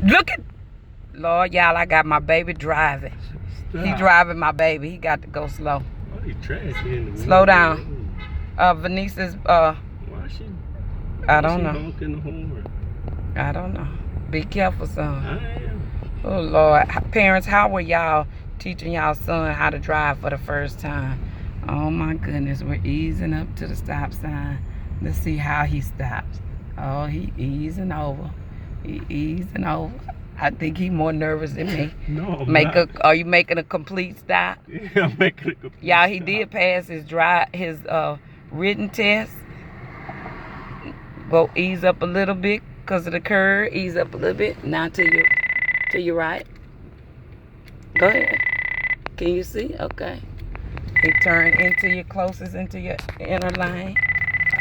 Look at, Lord, y'all, I got my baby driving. Stop. He driving my baby. He got to go slow. Why he trashing? Slow down. Venice's, why she? I don't know. Honking the horn? I don't know. Be careful, son. I am. Oh, Lord. Parents, how were y'all teaching y'all son how to drive for the first time? Oh, my goodness. We're easing up to the stop sign. Let's see how he stops. Oh, he easing over. He easing over. I think he's more nervous than me. No, I'm not. Are you making a complete stop? Yeah, I'm making a complete Y'all, he stop. did pass his written test. Go ease up a little bit because of the curve. Ease up a little bit. Now to your right. Go ahead. Can you see? Okay. He turned into your closest, into your inner lane.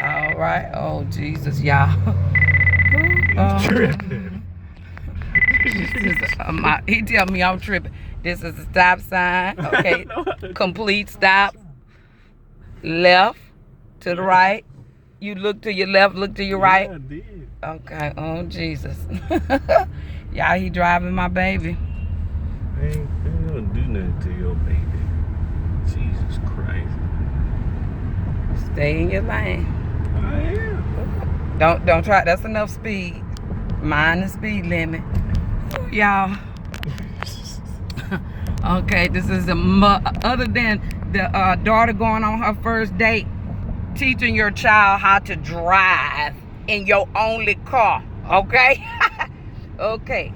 All right. Oh, Jesus, y'all. He's tripping. He tell me I'm tripping. This is a stop sign. Okay. Complete stop. Left to the right. You look to your left, look to your right. I did. Okay. Oh, Jesus. Y'all, he driving my baby. I ain't gonna do nothing to your baby. Jesus Christ. Stay in your lane. I am. Don't try. That's enough speed. Mind the speed limit. Y'all. Okay, this is other than the daughter going on her first date, teaching your child how to drive in your only car. Okay? Okay.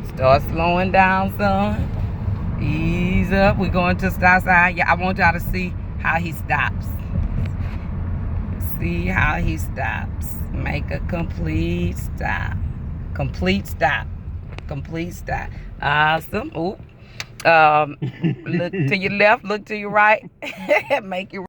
Start slowing down, son. Ease up. We're going to stop sign. Yeah, I want y'all to see how he stops. See how he stops. Make a complete stop. Complete stop. Complete stop. Awesome. Oop. Look to your left, look to your right. Make your